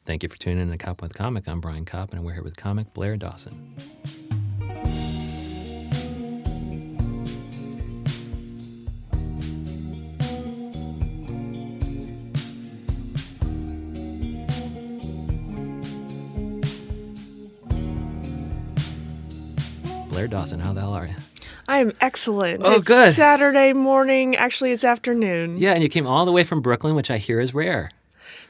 Thank you for tuning in to Koppen with Comic. I'm Brian Koppen, and we're here with comic Blair Dawson. Blair Dawson, how the hell are you? I'm excellent. Oh, it's good. Saturday morning. Actually, it's afternoon. Yeah, and you came all the way from Brooklyn, which I hear is rare.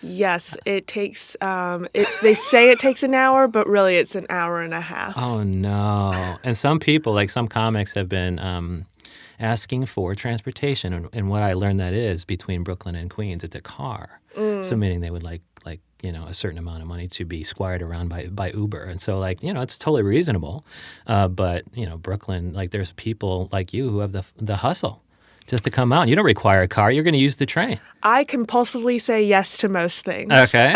Yes, it takes, they say it takes an hour, but really it's an hour and a half. Oh, no. And some people, like some comics, have been asking for transportation. And what I learned that is between Brooklyn and Queens, it's a car. So meaning they would like a certain amount of money to be squired around by Uber. And so it's totally reasonable. But Brooklyn, there's people like you who have the hustle just to come out. You don't require a car. You're going to use the train. I compulsively say yes to most things. Okay.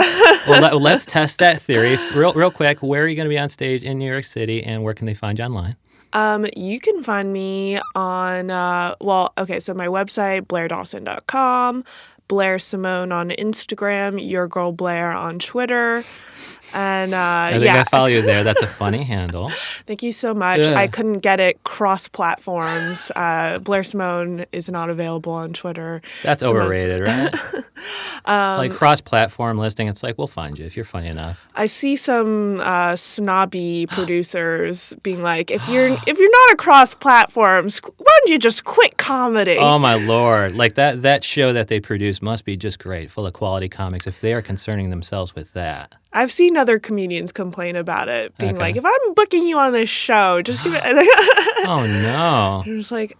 Well, let's test that theory real quick. Where are you going to be on stage in New York City, and where can they find you online? You can find me on, so my website, blairdawson.com, Blair Simone on Instagram, Your Girl Blair on Twitter. And I think I follow you there. That's a funny handle. Thank you so much. Yeah. I couldn't get it cross-platforms. Blair Simone is not available on Twitter. That's overrated, right? Cross-platform listing, it's like, we'll find you if you're funny enough. I see some snobby producers being like, if you're not across platforms, why don't you just quit comedy? Oh my Lord! That show that they produce must be just great, full of quality comics. If they are concerning themselves with that. I've seen other comedians complain about it, being like, if I'm booking you on this show, just give it. Oh, no. I'm just like,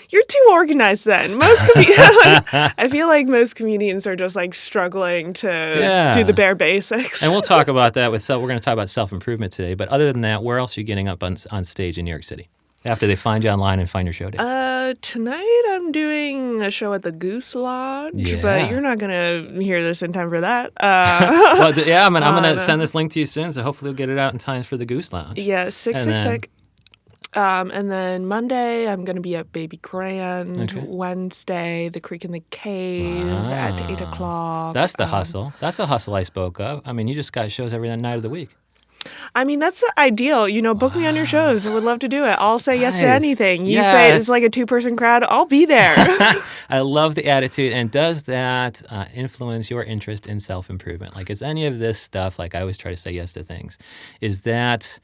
you're too organized then. Most I feel like most comedians are just struggling to do the bare basics. And we'll talk about that we're going to talk about self-improvement today. But other than that, where else are you getting up on stage in New York City? After they find you online and find your show dates. Tonight I'm doing a show at the Goose Lodge, but you're not gonna hear this in time for that. I'm gonna send this link to you soon, so hopefully we'll get it out in time for the Goose Lounge. Yeah, 666. And then Monday I'm gonna be at Baby Grand. Okay. Wednesday, The Creek in the Cave at 8:00. That's the hustle. That's the hustle I spoke of. I mean, you just got shows every night of the week. I mean, that's the ideal. Book me on your shows. I would love to do it. I'll say yes to Nice. anything. You say it's like a 2-person crowd, I'll be there. I love the attitude. And does that influence your interest in self-improvement? Is any of this stuff, I always try to say yes to things, is that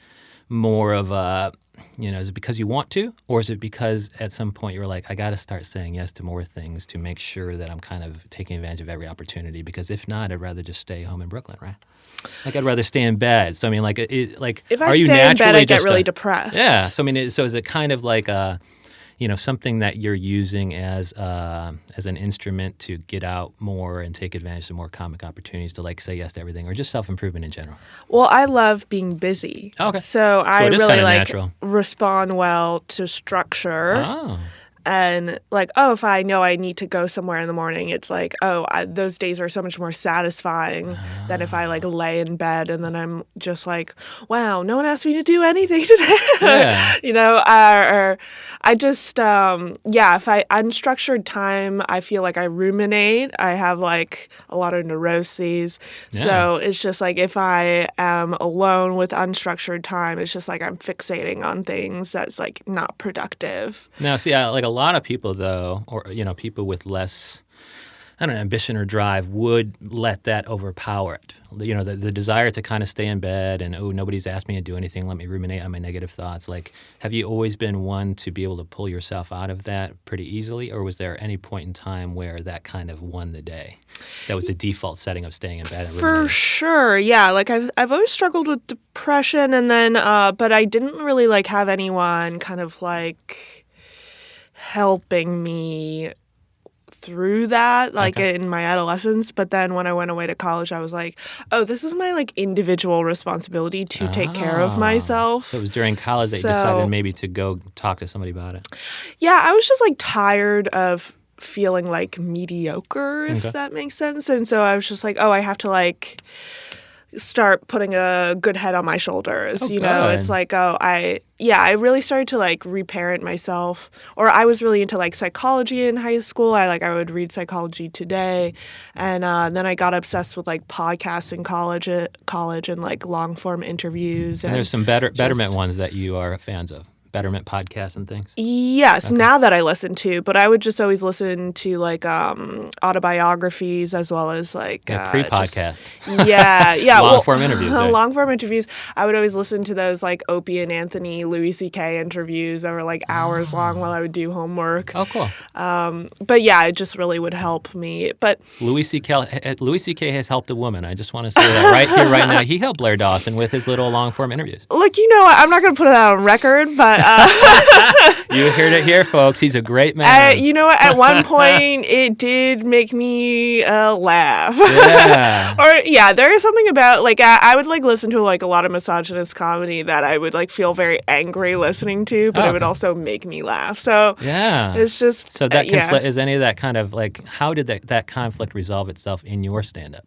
more of a, is it because you want to? Or is it because at some point you were like, I got to start saying yes to more things to make sure that I'm kind of taking advantage of every opportunity? Because if not, I'd rather just stay home in Brooklyn, right? I'd rather stay in bed. So, I mean, if I are you stay in bed, I naturally get really depressed. Yeah. So, I mean, so is it kind of like something that you're using as an instrument to get out more and take advantage of more comic opportunities to say yes to everything, or just self-improvement in general? Well, I love being busy. Okay. So I it is really kinda natural. respond well to structure. Oh. And if I know I need to go somewhere in the morning, it's those days are so much more satisfying than if I lay in bed and then I'm just wow, no one asked me to do anything today. Yeah. Or I just, if I unstructured time, I feel like I ruminate. I have a lot of neuroses. Yeah. So it's just if I am alone with unstructured time, it's just I'm fixating on things that's not productive. Now, see, a lot of people, though, or, people with less, I don't know, ambition or drive would let that overpower it. The desire to kind of stay in bed and, nobody's asked me to do anything, let me ruminate on my negative thoughts. Have you always been one to be able to pull yourself out of that pretty easily? Or was there any point in time where that kind of won the day? That was the default setting of staying in bed and ruminating? For sure, yeah. I've always struggled with depression, and then, but I didn't really have anyone kind of helping me through that in my adolescence. But then when I went away to college, I was this is my individual responsibility to take care of myself. So it was during college that you decided maybe to go talk to somebody about it. Yeah, I was just tired of feeling mediocre, if that makes sense. And so I was just I have to start putting a good head on my shoulders. Oh, You know, it's good. like, oh, I really started to like reparent myself. Or I was really into like psychology in high school. I would read Psychology Today, and then I got obsessed with like podcasts in college and like long form interviews And there's and some Betterment just ones that you are fans of. Betterment podcasts and things. yes, Okay. now that I listen to, but I would just always listen to like autobiographies as well as like Yeah, just pre-podcast. yeah, Long well, form interviews, right? long form interviews. I would always listen to those like Opie and Anthony, Louis C.K. interviews that were like hours long while Ah. I would do homework. Oh, cool. But yeah, it just really would help me. But Louis C.K. has helped a woman. I just want to say that right here, right now. He helped Blair Dawson with his little long form interviews. look, you know what? I'm not going to put it out on record, but You heard it here, folks. He's a great man. you know what? At one point, it did make me laugh. Yeah. Or yeah, there is something about like I would like listen to like a lot of misogynist comedy that I would like feel very angry listening to, but Oh, it would okay. also make me laugh. So Yeah. it's just So that yeah. conflict, is any of that kind of like, how did that conflict resolve itself in your stand-up?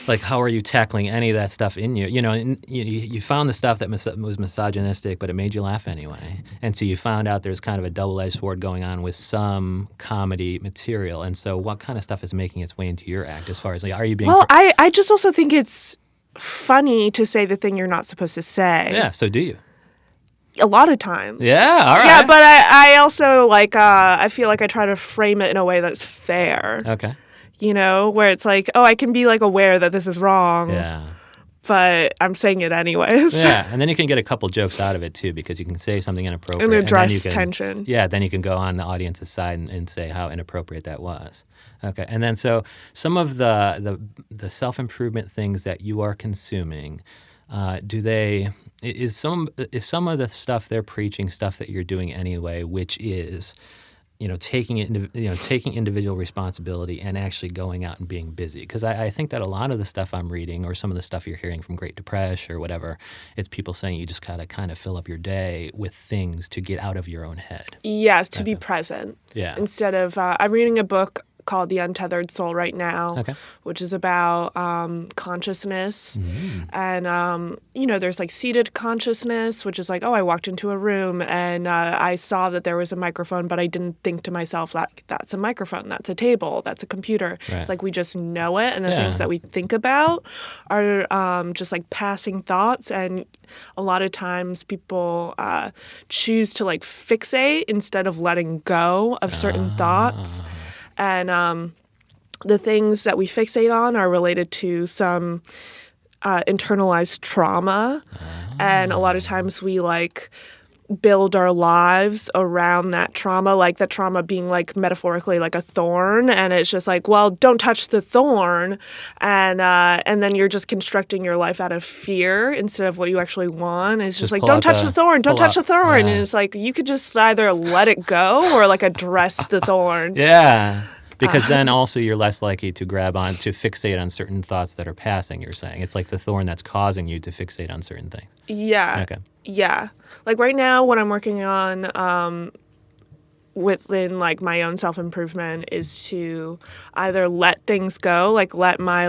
Like, how are you tackling any of that stuff in you? You know, you found the stuff that was misogynistic, but it made you laugh anyway. And so you found out there's kind of a double-edged sword going on with some comedy material. And so what kind of stuff is making its way into your act as far as, like, are you being... Well, I just also think it's funny to say the thing you're not supposed to say. Yeah, so do you? A lot of times. Yeah, all right. Yeah, but I also like I feel like I try to frame it in a way that's fair. Okay. You know, where it's like, oh, I can be like aware that this is wrong, Yeah. but I'm saying it anyways. Yeah, and then you can get a couple jokes out of it too, because you can say something inappropriate And address then you can, tension. Yeah, then you can go on the audience's side and say how inappropriate that was. Okay, and then so some of the self-improvement things that you are consuming, is some of the stuff they're preaching stuff that you're doing anyway, which is, taking individual responsibility and actually going out and being busy. Because I think that a lot of the stuff I'm reading, or some of the stuff you're hearing from Great Depression or whatever, it's people saying you just gotta kind of fill up your day with things to get out of your own head. Yes, to be present. Yeah. Instead of, I'm reading a book called The Untethered Soul right now, Okay. which is about consciousness. Mm. And, there's like seated consciousness, which is like, oh, I walked into a room and I saw that there was a microphone, but I didn't think to myself, that's a microphone, that's a table, that's a computer. Right. It's like we just know it. And the Yeah. things that we think about are just like passing thoughts. And a lot of times people choose to like fixate instead of letting go of certain thoughts. And the things that we fixate on are related to some internalized trauma. And a lot of times we like build our lives around that trauma, like the trauma being like metaphorically like a thorn. And it's just like, well, don't touch the thorn. And then you're just constructing your life out of fear instead of what you actually want. It's just like, pull don't out touch the thorn, don't pull touch the out- thorn. yeah. And it's like, you could just either let it go or like address the thorn. Yeah. Because then also you're less likely to fixate on certain thoughts that are passing, you're saying. It's like the thorn that's causing you to fixate on certain things. Yeah. Okay. Yeah. Like right now, what I'm working on within like my own self-improvement is to either let things go, like let my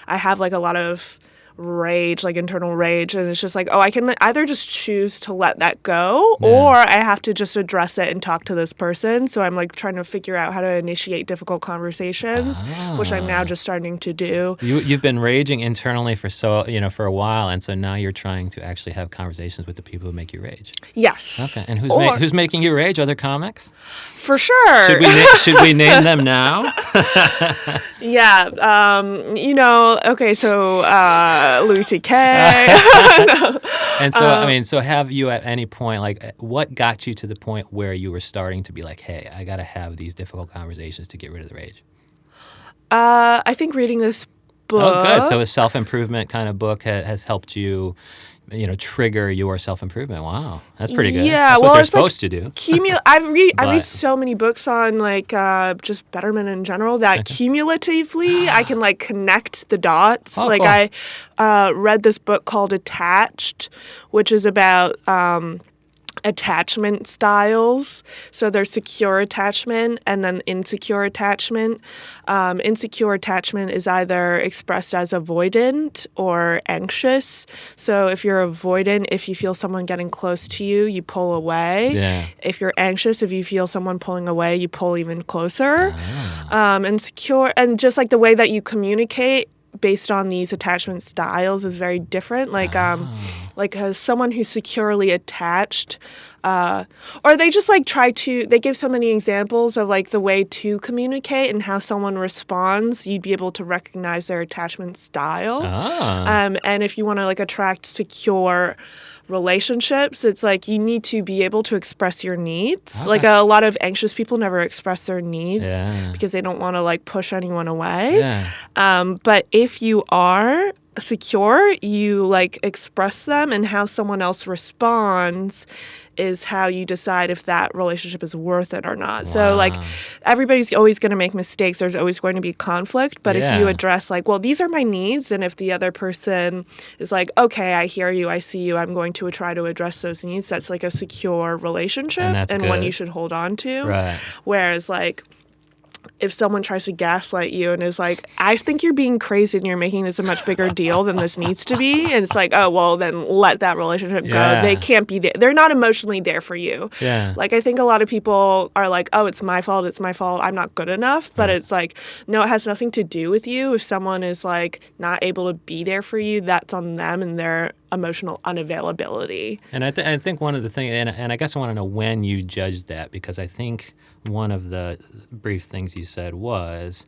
I have like a lot of rage, like internal rage, and it's just like, oh, I can either just choose to let that go, or I have to just address it and talk to this person. So I'm like trying to figure out how to initiate difficult conversations, which I'm now just starting to do. You've been raging internally for a while, and so now you're trying to actually have conversations with the people who make you rage. Yes. Okay, and who's making you rage? Other comics? For sure. Should we name them now? Yeah. Okay, so Louis C.K. And so, so have you at any point, like, what got you to the point where you were starting to be like, hey, I got to have these difficult conversations to get rid of the rage? I think reading this book. Oh, good. So a self-improvement kind of book has helped you, trigger your self-improvement. Wow. That's pretty good. Yeah, That's what well, they're it's like supposed to do. I read But- so many books on just betterment in general that cumulatively I can like connect the dots. Oh, like cool. I read this book called Attached, which is about attachment styles. So there's secure attachment and then insecure attachment. Insecure attachment is either expressed as avoidant or anxious. So if you're avoidant, if you feel someone getting close to you, you pull away. Yeah. If you're anxious, if you feel someone pulling away, you pull even closer. And secure, and just like the way that you communicate based on these attachment styles is very different. Like someone who's securely attached, or they just like they give so many examples of like the way to communicate and how someone responds. You'd be able to recognize their attachment style. And if you want to like attract secure relationships, it's like you need to be able to express your needs. Like a lot of anxious people never express their needs because they don't want to like push anyone away. But if you are secure, you like express them, and how someone else responds is how you decide if that relationship is worth it or not. So like everybody's always going to make mistakes. There's always going to be conflict. But if you address like, well, these are my needs, and if the other person is like, okay, I hear you, I see you, I'm going to try to address those needs, that's like a secure relationship and one you should hold on to. Right. Whereas like if someone tries to gaslight you and is like, I think you're being crazy and you're making this a much bigger deal than this needs to be. And it's like, oh, well, then let that relationship go. They can't be there. They're not emotionally there for you. Like, I think a lot of people are like, oh, it's my fault. I'm not good enough. But it's like, no, it has nothing to do with you. If someone is like not able to be there for you, that's on them and their emotional unavailability. And I think one of the things, and I guess I want to know when you judge that, because I think one of the brief things you said was,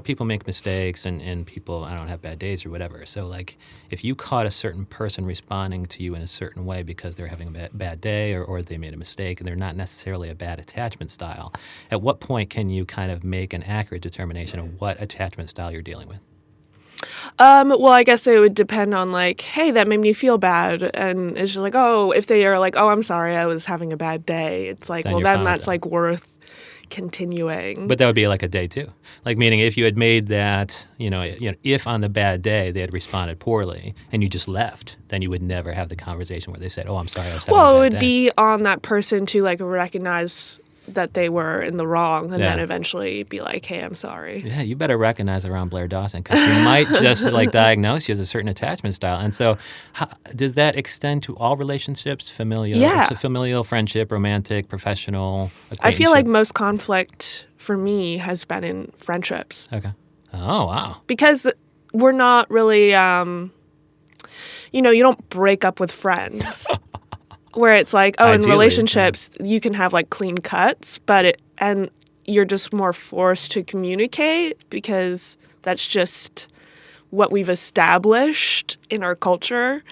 people make mistakes and people, I don't have bad days or whatever. So like if you caught a certain person responding to you in a certain way because they're having a bad day or they made a mistake and they're not necessarily a bad attachment style, at what point can you kind of make an accurate determination of what attachment style you're dealing with? Well, I guess it would depend on like, hey, that made me feel bad. And it's just like, oh, if they are like, oh, I'm sorry, I was having a bad day. It's like, Then well, you're then fine with that's that. like worth continuing. But that would be like a day too. Like meaning if you had made that, if on the bad day they had responded poorly and you just left, then you would never have the conversation where they said, oh, I'm sorry, I was having a bad Well, day. it would be on that person to like recognize that they were in the wrong and then eventually be like, hey, I'm sorry. Yeah, you better recognize it around Blair Dawson because you might just like diagnose you as a certain attachment style. And so does that extend to all relationships, familial, familial, friendship, romantic, professional, I feel like most conflict for me has been in friendships. Okay. Oh, wow. Because we're not really, you don't break up with friends. Where it's like, oh, Ideally, in relationships, you can have like clean cuts, and you're just more forced to communicate because that's just what we've established in our culture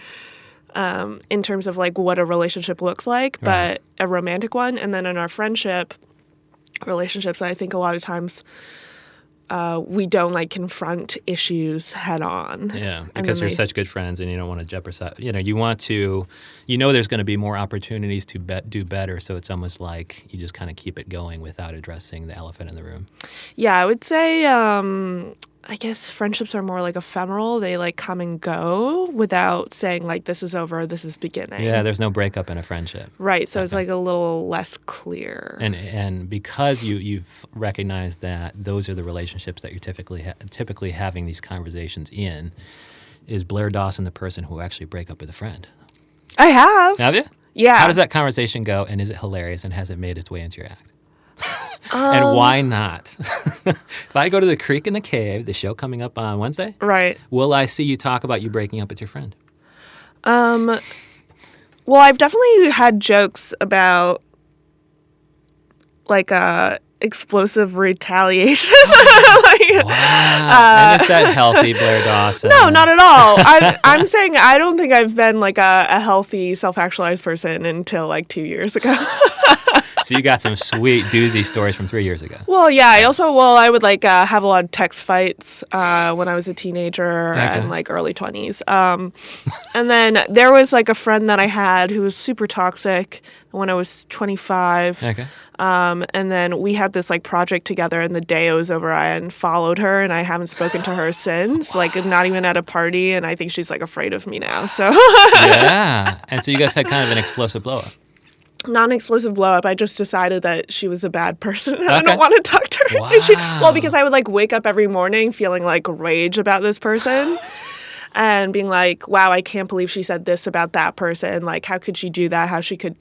in terms of like what a relationship looks like, but a romantic one. And then in our relationships, I think a lot of times we don't like confront issues head on. Yeah, because you're such good friends and you don't want to jeopardize. You want to, there's going to be more opportunities to do better. So it's almost like you just kind of keep it going without addressing the elephant in the room. Yeah, I would say, I guess friendships are more like ephemeral. They like come and go without saying like this is over, this is beginning. Yeah, there's no breakup in a friendship. Right, so it's like a little less clear. And because you've recognized that those are the relationships that you're typically having these conversations in, is Blair Dawson the person who actually break up with a friend? I have. Have you? Yeah. How does that conversation go, and is it hilarious, and has it made its way into your act? And why not? If I go to the Creek in the Cave, the show coming up on Wednesday, right? Will I see you talk about you breaking up with your friend? Well, I've definitely had jokes about like explosive retaliation. Wow. And is that healthy, Blair Dawson? No, not at all. I'm saying I don't think I've been like a healthy, self-actualized person until like 2 years ago. So you got some sweet doozy stories from 3 years ago. Well, yeah. I would like have a lot of text fights when I was a teenager and like early 20s. And then there was like a friend that I had who was super toxic when I was 25. Okay. And then we had this like project together, and the day it was over, I unfollowed her, and I haven't spoken to her since. Like not even at a party, and I think she's like afraid of me now. So yeah. And so you guys had kind of an explosive blow up. non-explosive blow up. I just decided that she was a bad person and I Okay. don't want to talk to her. Wow. Because I would like wake up every morning feeling like rage about this person and being like, wow, I can't believe she said this about that person. Like, how could she do that?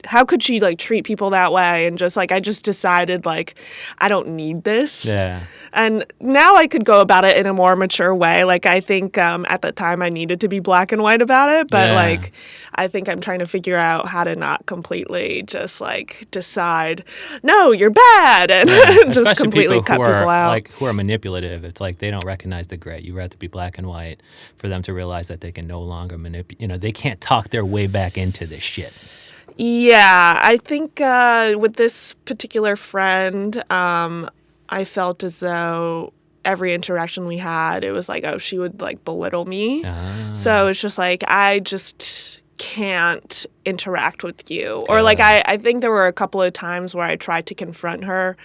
How could she like treat people that way? And just like, I just decided like, I don't need this. Yeah. And now I could go about it in a more mature way. Like, I think at the time I needed to be black and white about it. But Yeah. like, I think I'm trying to figure out how to not completely just like decide, no, you're bad, and Yeah. just Especially completely cut who people are out. like who are manipulative. It's like they don't recognize the gray. You have to be black and white for them to realize that they can no longer manipulate. They can't talk their way back into this shit. Yeah, I think with this particular friend, I felt as though every interaction we had, it was like, oh, she would like belittle me. So it's just like, I just can't interact with you. Or like, I think there were a couple of times where I tried to confront her.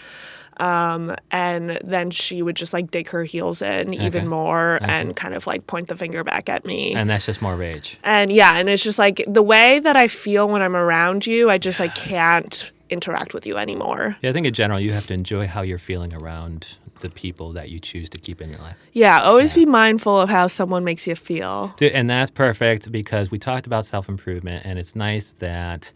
And then she would just like dig her heels in even more and kind of like point the finger back at me. And that's just more rage. And yeah, and it's just like the way that I feel when I'm around you, I just like can't interact with you anymore. Yeah, I think in general you have to enjoy how you're feeling around the people that you choose to keep in your life. Yeah, always be mindful of how someone makes you feel. Dude, and that's perfect because we talked about self-improvement, and it's nice that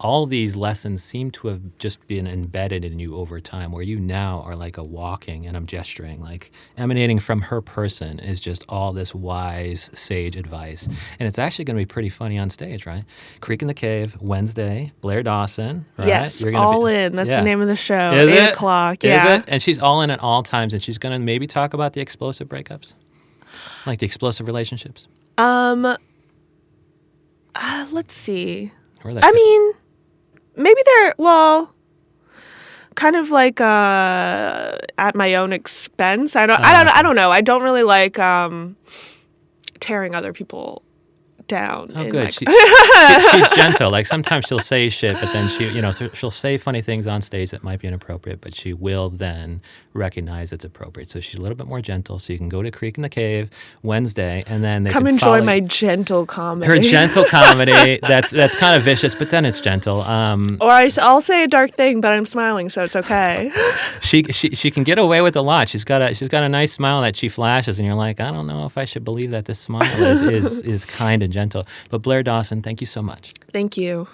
all these lessons seem to have just been embedded in you over time, where you now are like a walking, and I'm gesturing, like emanating from her person is just all this wise, sage advice. And it's actually going to be pretty funny on stage, right? Creek in the Cave, Wednesday, Blair Dawson, right? Yes, You're gonna all in. That's the name of the show. Is 8 it? o'clock. Is Yeah. it? And she's all in at all times, and she's going to maybe talk about the explosive breakups, like the explosive relationships. Let's see. Or that I could- mean, maybe they're, well, kind of like at my own expense. I don't know. I don't really like tearing other people down. Oh, in good. my- She's gentle. Like sometimes she'll say shit, but then she'll say funny things on stage that might be inappropriate, but she will then recognize it's appropriate. So she's a little bit more gentle. So you can go to Creek in the Cave Wednesday, and then they Come can enjoy follow my gentle comedy. her gentle comedy. That's kind of vicious, but then it's gentle. Or I'll say a dark thing, but I'm smiling, so it's okay. She can get away with a lot. She's got a nice smile that she flashes, and you're like, I don't know if I should believe that this smile is kind and gentle. But Blair Dawson, thank you so much. Thank you.